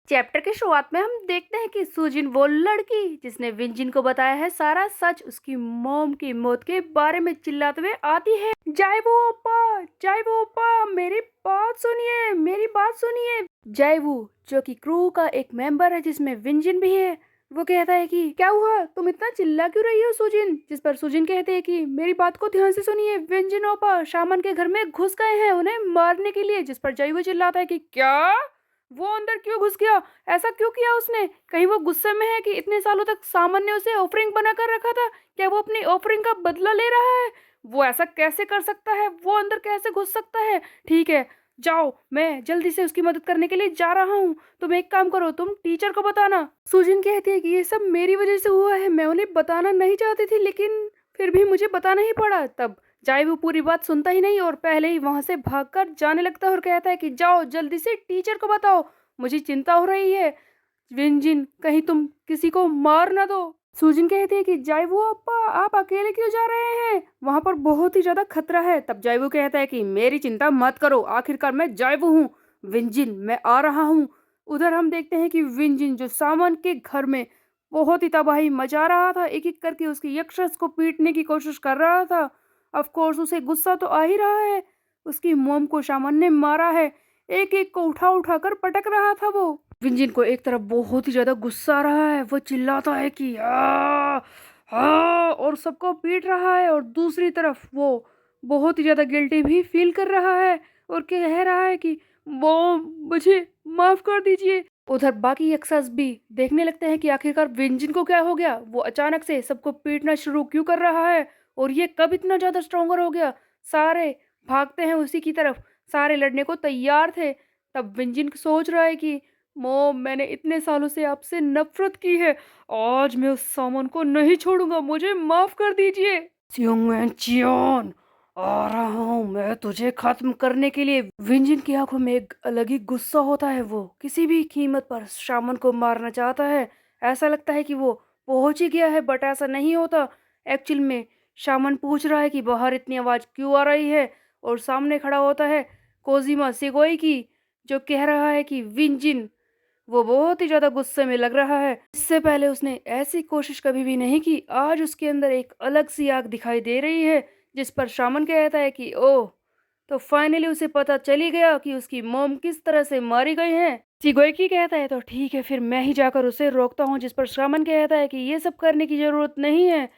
Chapter के शुरुआत में हम देखते हैं कि सुजिन वो लड़की जिसने विंजिन को बताया है सारा सच उसकी मॉम की मौत के बारे में चिल्लाते हुए आती है। जाइवो ओप्पा मेरी बात सुनिए, मेरी बात सुनिए। जाइवो जो कि क्रू का एक मेंबर है जिसमें विंजिन भी है, वो कहता है कि क्या हुआ, तुम इतना चिल्ला क्यों रही हो सुजिन। जिस पर सुजिन कहते हैं कि मेरी बात को ध्यान से सुनिए, विंजिन ओप्पा शामन के घर में घुस गए हैं उन्हें मारने के लिए। जिस पर जाइवो चिल्लाता है कि क्या, वो अंदर क्यों घुस गया, ऐसा क्यों किया उसने, कहीं वो गुस्से में है कि इतने सालों तक सामन ने उसे ऑफरिंग बनाकर रखा था, क्या वो अपनी ऑफरिंग का बदला ले रहा है। वो ऐसा कैसे कर सकता है, वो अंदर कैसे घुस सकता है। ठीक है, जाओ, मैं जल्दी से उसकी मदद करने के लिए जा रहा हूँ। तुम एक काम करो, तुम टीचर को बताना। सुजिन कहती है कि ये सब मेरी वजह से हुआ है, मैं उन्हें बताना नहीं चाहती थी लेकिन फिर भी मुझे बताना ही पड़ा। तब जाए वो पूरी बात सुनता ही नहीं और पहले ही वहां से भागकर जाने लगता है और कहता है कि जाओ जल्दी से टीचर को बताओ, मुझे चिंता हो रही है। विंजिन कहीं तुम किसी को मार ना दो। सुजिन कहती है कि जाइवो अप्पा आप अकेले क्यों जा रहे हैं, वहां पर बहुत ही ज्यादा खतरा है। तब जाइवो कहता है कि मेरी चिंता मत करो, आखिरकार मैं जाइवो हूँ। विंजिन मैं आ रहा हूँ। उधर हम देखते हैं कि विंजिन जो सामान के घर में बहुत ही तबाही मचा रहा था, एक एक करके उसके यक्षस को पीटने की कोशिश कर रहा था। ऑफ कोर्स उसे गुस्सा तो आ ही रहा है, उसकी मोम को शामन ने मारा है, एक एक को उठा उठा कर पटक रहा था वो। विंजिन को एक तरफ बहुत ही ज्यादा गुस्सा आ रहा है, वो चिल्लाता है कि और सबको पीट रहा है, और दूसरी तरफ वो बहुत ही ज्यादा गिल्टी भी फील कर रहा है और कह रहा है कि वो मुझे माफ कर दीजिए। उधर बाकी यक्षस भी देखने लगते हैं कि आखिरकार विंजिन को क्या हो गया, वो अचानक से सबको पीटना शुरू क्यों कर रहा है और ये कब इतना ज्यादा स्ट्रोंगर हो गया। सारे भागते हैं उसी की तरफ, सारे लड़ने को तैयार थे। तब विंजिन सोच रहा है कि मॉम मैंने इतने सालों से आपसे नफरत की है, आज मैं उस सामान को नहीं छोड़ूंगा, मुझे माफ कर दीजिए। सियोंगमैन चियोन आ रहा हूँ मैं तुझे खत्म करने के लिए। विंजिन की आंखों में एक अलग ही गुस्सा होता है, वो किसी भी कीमत पर शामन को मारना चाहता है। ऐसा लगता है कि वो पहुंच ही गया है, बट ऐसा नहीं होता। एक्चुअल में शामन पूछ रहा है कि बाहर इतनी आवाज क्यों आ रही है, और सामने खड़ा होता है कोजिमा सेगोई की, जो कह रहा है कि विंजिन, वो बहुत ही ज्यादा गुस्से में लग रहा है। इससे पहले उसने ऐसी कोशिश कभी भी नहीं की, आज उसके अंदर एक अलग सी आग दिखाई दे रही है। जिस पर शामन कहता है कि ओह, तो फाइनली उसे पता चली गया कि उसकी मॉम किस तरह से मारी गई है। चिगोइकी कहता है तो ठीक है, फिर मैं ही जाकर उसे रोकता हूँ। जिस पर शामन कहता है कि ये सब करने की जरूरत नहीं है,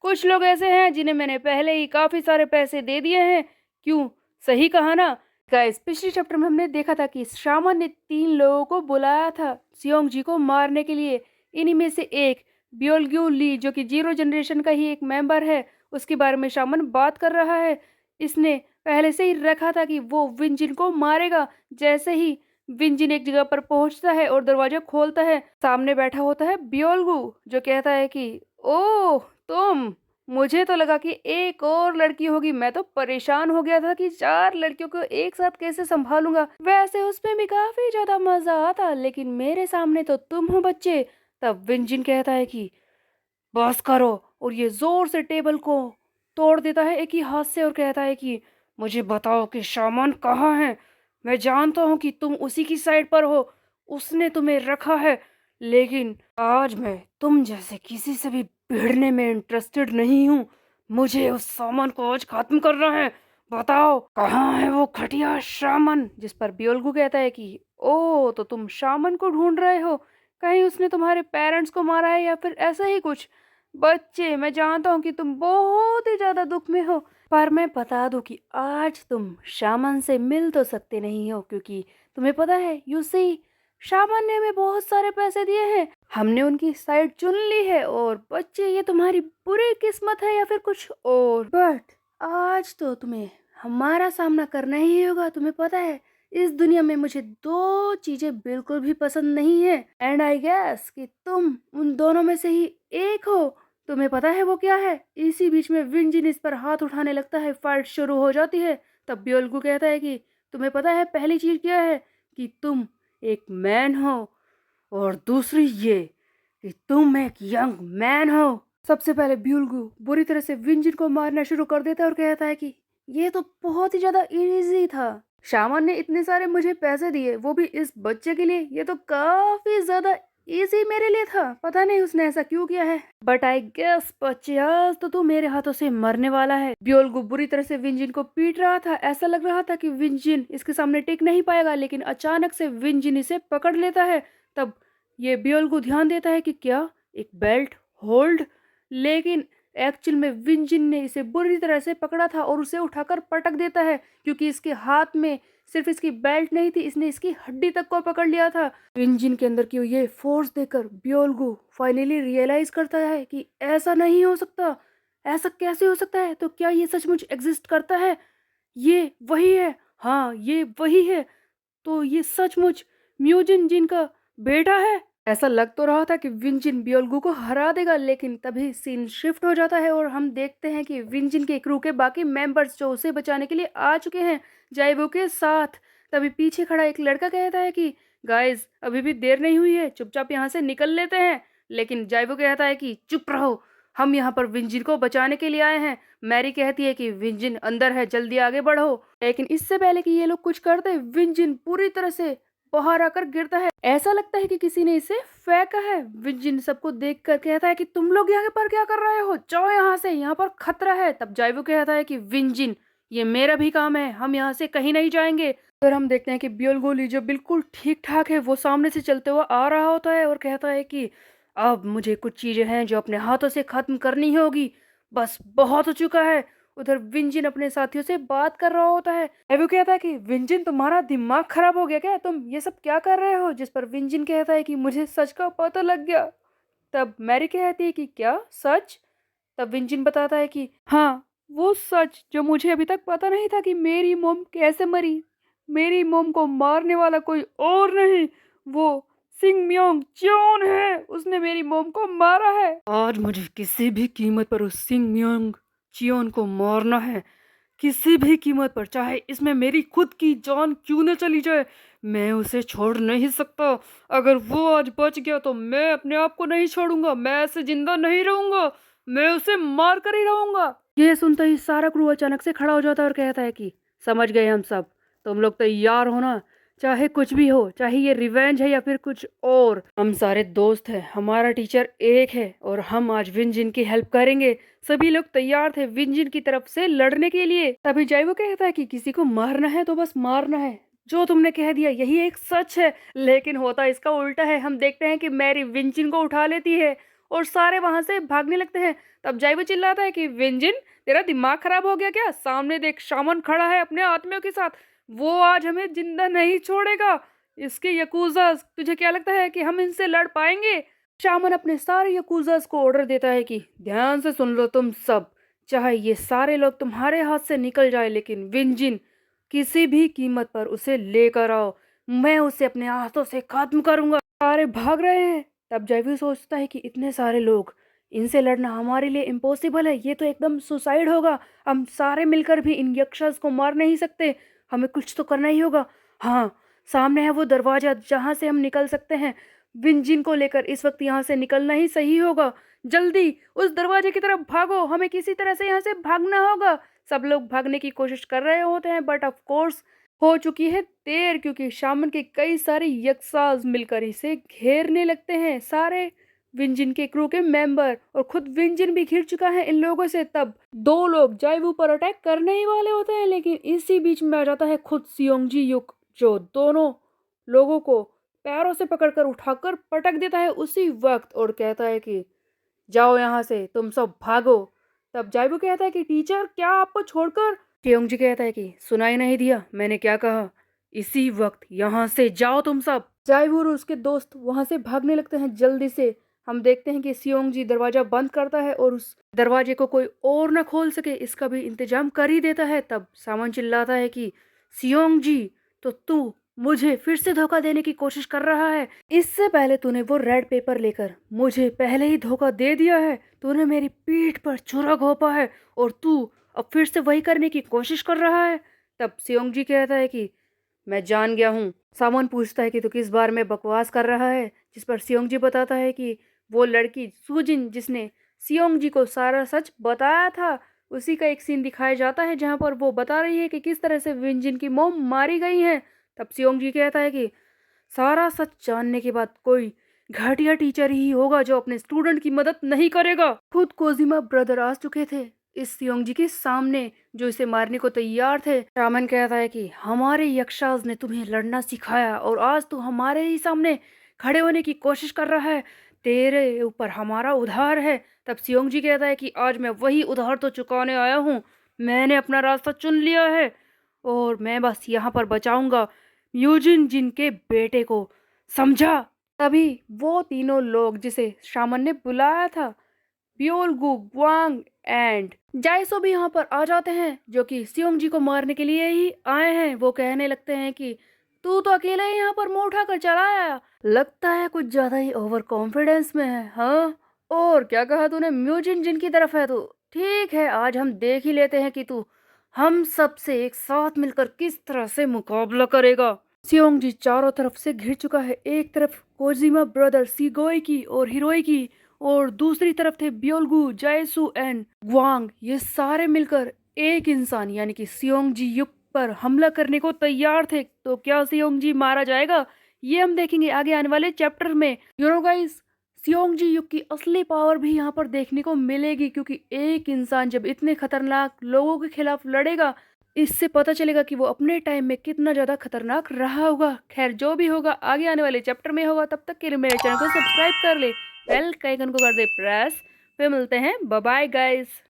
कुछ लोग ऐसे हैं जिन्हें मैंने पहले ही काफी सारे पैसे दे दिए हैं। क्यों, सही कहा ना गाइस। पिछले चैप्टर में हमने देखा था कि शामन ने 3 लोगों को बुलाया था सियोंग जी को मारने के लिए। इन्हीं में से एक ब्योलग्यू ली, जो कि जीरो जनरेशन का ही एक मेंबर है, उसके बारे में शामन बात कर रहा है। इसने पहले से ही रखा था कि वो विंजिन को मारेगा। जैसे ही विंजिन एक जगह पर पहुंचता है और दरवाजा खोलता है, सामने बैठा होता है ब्योलगू, जो कहता है कि ओह तुम, मुझे तो लगा कि एक और लड़की होगी, मैं तो परेशान हो गया था कि 4 लड़कियों को एक साथ कैसे संभालूंगा। वैसे उसमें भी काफी ज्यादा मजा आता, लेकिन मेरे सामने तो तुम हो बच्चे। तब विंजिन कहता है कि बस करो, और ये जोर से टेबल को तोड़ देता है एक ही हाथ से और कहता है कि मुझे बताओ कि शामन कहाँ है। मैं जानता हूँ कि तुम उसी की साइड पर हो, उसने तुम्हें रखा है, लेकिन आज मैं तुम जैसे किसी से भी भिड़ने में इंटरेस्टेड नहीं हूँ। मुझे उस सामान को आज खत्म करना है। बताओ कहाँ है वो खटिया शामन। जिस पर बियोल्गू कहता है कि ओ, तो तुम शामन को ढूंढ रहे हो, कहीं उसने तुम्हारे पेरेंट्स को मारा है या फिर ऐसा ही कुछ। बच्चे मैं जानता हूँ कि तुम बहुत ही ज्यादा दुख में हो, पर मैं बता दूं कि आज तुम शामन से मिल तो सकते नहीं हो, क्योंकि तुम्हें पता है यू सी, शामन ने हमें बहुत सारे पैसे दिए हैं, हमने उनकी साइड चुन ली है, और बच्चे ये तुम्हारी बुरी किस्मत है या फिर कुछ और, बट आज तो तुम्हें हमारा सामना करना ही होगा। तुम्हें पता है इस दुनिया में मुझे 2 चीजें बिल्कुल भी पसंद नहीं है, एंड आई गेस कि तुम उन दोनों में से ही एक हो। तुम्हें पता है वो क्या है। इसी बीच में विंजिन इस पर हाथ उठाने लगता है, फाइट शुरू हो जाती है। तब ब्योल्गू कहता है कि तुम्हें पता है पहली चीज क्या है, कि तुम एक मैन हो, और दूसरी ये कि तुम एक यंग मैन हो। सबसे पहले ब्यूलगू बुरी तरह से विंजिन को मारना शुरू कर देता है और कहता है कि ये तो बहुत ही ज्यादा इजी था, शामन ने इतने सारे मुझे पैसे दिए, वो भी इस बच्चे के लिए। ये तो काफी ज्यादा इजी मेरे लिए था। पता नहीं उसने ऐसा क्यों किया है, बट आई गेस बच्चे आज तो तू मेरे हाथों से मरने वाला है। ब्योल्गो बुरी तरह से विंजिन को पीट रहा था। ऐसा लग रहा था कि विंजिन इसके सामने टिक नहीं पाएगा, लेकिन अचानक से विंजिन इसे पकड़ लेता है। तब ये ब्योल्गो ध्यान देता है कि क्या एक बेल्ट होल्ड, लेकिन एक्चुअल में विंजिन ने इसे बुरी तरह से पकड़ा था और उसे उठाकर पटक देता है, क्योंकि इसके हाथ में सिर्फ इसकी बेल्ट नहीं थी, इसने इसकी हड्डी तक को पकड़ लिया था। विंजिन के अंदर की ये फोर्स देखकर ब्योल्गो फाइनली रियलाइज करता है कि ऐसा नहीं हो सकता, ऐसा कैसे हो सकता है। तो क्या ये सचमुच एग्जिस्ट करता है? ये वही है, हाँ ये वही है। तो ये सचमुच म्यूजिन जिन का बेटा है। ऐसा लग तो रहा था कि विंजिन बियोल्गू को हरा देगा, लेकिन तभी सीन शिफ्ट हो जाता है और हम देखते हैं कि विंजिन के क्रू के बाकी मेंबर्स जो उसे बचाने के लिए आ चुके हैं जाइवो के साथ। तभी पीछे खड़ा एक लड़का कहता है कि गाइस अभी भी देर नहीं हुई है, चुपचाप यहाँ से निकल लेते हैं। लेकिन जाइवो कहता है कि चुप रहो, हम यहाँ पर विंजिन को बचाने के लिए आए हैं। मैरी कहती है कि विंजिन अंदर है, जल्दी आगे बढ़ो। लेकिन इससे पहले कि ये लोग कुछ करते, विंजिन पूरी तरह से बाहर आकर गिरता है। ऐसा लगता है कि किसी ने इसे फेंका है। विंजिन सबको देखकर कहता है कि तुम लोग यहाँ पर क्या कर रहे हो, जाओ यहाँ से, यहाँ पर खतरा है। तब जाइवो कहता है कि विंजिन ये मेरा भी काम है, हम यहाँ से कहीं नहीं जाएंगे। फिर हम देखते हैं कि ब्योल्गोली जो बिल्कुल ठीक ठाक है, वो सामने से चलते हुए आ रहा होता है और कहता है कि अब मुझे कुछ चीजें हैं जो अपने हाथों से खत्म करनी होगी, बस बहुत हो चुका है। उधर विंजिन अपने साथियों से बात कर रहा होता है। एवो कहता है कि विंजिन तुम्हारा दिमाग खराब हो गया क्या, तुम ये सब क्या कर रहे हो। जिस पर विंजिन कहता है कि मुझे सच का पता लग गया। तब मैरी कहती है कि क्या सच। तब विंजिन बताता है कि हाँ वो सच जो मुझे अभी तक पता नहीं था, कि मेरी मोम कैसे मरी। मेरी मोम को मारने वाला कोई और नहीं, वो सिंग म्योंग च्योन है, उसने मेरी मोम को मारा है। आज मुझे किसी भी कीमत पर उस सिंग म्योंग च्योन को मारना है, किसी भी कीमत पर, चाहे इसमें मेरी खुद की जान क्यों न चली जाए, मैं उसे छोड़ नहीं सकता। अगर वो आज बच गया तो मैं अपने आप को नहीं छोड़ूंगा, मैं ऐसे जिंदा नहीं रहूंगा, मैं उसे मार कर ही रहूंगा। ये सुनते ही सारा क्रू अचानक से खड़ा हो जाता है और कहता है कि समझ गए हम सब, तुम लोग तैयार हो ना, चाहे कुछ भी हो, चाहे ये रिवेंज है या फिर कुछ और, हम सारे दोस्त हैं, हमारा टीचर एक है और हम आज विंजिन की हेल्प करेंगे। सभी लोग तैयार थे विंजिन की तरफ से लड़ने के लिए। तभी जाइवो कहता है कि किसी को मारना है तो बस मारना है, जो तुमने कह दिया यही एक सच है। लेकिन होता इसका उल्टा है। हम देखते हैं कि मैरी विंजिन को उठा लेती है और सारे वहां से भागने लगते हैं। तब जाइवो चिल्लाता है कि विंजिन तेरा दिमाग खराब हो गया क्या, सामने देख शामन खड़ा है अपने आत्मियों के साथ, वो आज हमें जिंदा नहीं छोड़ेगा। इसके यकूजा, तुझे क्या लगता है कि हम इनसे लड़ पाएंगे। शामन अपने सारे यकूजास को ऑर्डर देता है कि ध्यान से सुन लो तुम सब, चाहे ये सारे लोग तुम्हारे हाथ से निकल जाए, लेकिन विंजिन किसी भी कीमत पर उसे लेकर आओ, मैं उसे अपने हाथों से खत्म करूंगा। सारे भाग रहे हैं। तब जयवीर सोचता है कि इतने सारे लोग, इनसे लड़ना हमारे लिए इम्पॉसिबल है, ये तो एकदम सुसाइड होगा, हम सारे मिलकर भी इन यक्षस को मार नहीं सकते, हमें कुछ तो करना ही होगा। हाँ, सामने है वो दरवाजा जहाँ से हम निकल सकते हैं, विंजिन को लेकर इस वक्त यहाँ से निकलना ही सही होगा। जल्दी उस दरवाजे की तरफ भागो, हमें किसी तरह से यहाँ से भागना होगा। सब लोग भागने की कोशिश कर रहे होते हैं, बट ऑफ कोर्स हो चुकी है देर, क्योंकि शामन के कई सारे यक्षास मिलकर इसे घेरने लगते हैं। सारे विंजिन के क्रू के मेंबर और खुद विंजिन भी घिर चुका है इन लोगों से। तब दो लोग जाइवू पर अटैक करने ही वाले होते हैं, लेकिन इसी बीच में आ जाता है खुद सियोंगजी युक, जो दोनों लोगों को पैरों से पकड़कर उठाकर पटक देता है उसी वक्त और कहता है कि जाओ यहाँ से, तुम सब भागो। तब जाइबू कहता है कि टीचर क्या आपको छोड़कर। जी कहता है कि सुनाई नहीं दिया मैंने क्या कहा, इसी वक्त यहाँ से जाओ तुम सब। जाइबू और उसके दोस्त वहां से भागने लगते हैं जल्दी से। हम देखते हैं कि जी दरवाजा बंद करता है और उस दरवाजे को कोई और न खोल सके इसका भी इंतजाम कर ही देता है। तब सामान चिल्लाता है कि जी, तो तू मुझे फिर से धोखा देने की कोशिश कर रहा है। इससे पहले तूने वो रेड पेपर लेकर मुझे पहले ही धोखा दे दिया है, तूने मेरी पीठ पर छुरा घोंपा है और तू अब फिर से वही करने की कोशिश कर रहा है। तब जी कहता है कि मैं जान गया हूँ। सामन पूछता है कि तू किस बारे में बकवास कर रहा है, जिस पर जी बताता है कि वो लड़की सुजिन जिसने जी को सारा सच बताया था, उसी का एक सीन दिखाया जाता है जहाँ पर वो बता रही है कि किस तरह से विंजिन की मॉम मारी गई है। तब सियोंग जी कहता है कि सारा सच जानने के बाद कोई घटिया टीचर ही होगा जो अपने स्टूडेंट की मदद नहीं करेगा। खुद कोजिमा ब्रदर आ चुके थे इस सियोंग जी के सामने जो इसे मारने को तैयार थे। रामन कहता है कि हमारे यक्षाज ने तुम्हें लड़ना सिखाया और आज तू हमारे ही सामने खड़े होने की कोशिश कर रहा है। तेरे ऊपर हमारा उधार है। तब सियोंग जी कहता है कि आज मैं वही उधार तो चुकाने आया हूँ। मैंने अपना रास्ता चुन लिया है और मैं बस यहाँ पर बचाऊंगा यूजिन जिनके बेटे को, समझा। तभी वो तीनों लोग जिसे शामन ने बुलाया था, ब्योलगु, ग्वांग एंड जायसो भी यहाँ पर आ जाते हैं जो कि सियोंग जी को मारने के लिए ही आए हैं। वो कहने लगते हैं कि तू तो अकेले ही यहाँ पर मुंह उठाकर चला आया, लगता है कुछ ज्यादा ही ओवर कॉन्फिडेंस में है। हाँ, और क्या कहा तूने, म्यूजिन जिनकी तरफ है तू? ठीक है, आज हम देख ही लेते हैं कि तू हम सब से एक साथ मिलकर किस तरह से मुकाबला करेगा। सियोंग जी चारों तरफ से घिर चुका है। एक तरफ कोजिमा ब्रदर सीगोई की और हिरोई की, और दूसरी तरफ थे ब्योलगु, जायसू एंड ग्वांग। ये सारे मिलकर एक इंसान यानी कि सियोंग जी युग पर हमला करने को तैयार थे। तो क्या सियोंग जी मारा जाएगा, ये हम देखेंगे आगे आने वाले चैप्टर में। यू नो गाइस, सियोंग जी युग की असली पावर भी यहाँ पर देखने को मिलेगी, क्योंकि एक इंसान जब इतने खतरनाक लोगों के खिलाफ लड़ेगा, इससे पता चलेगा कि वो अपने टाइम में कितना ज्यादा खतरनाक रहा होगा। खैर, जो भी होगा आगे आने वाले चैप्टर में होगा। तब तक के लिए मेरे चैनल को सब्सक्राइब कर ले, बेल के आइकन को कर दे प्रेस। फिर मिलते हैं, बाय बाय गाइस।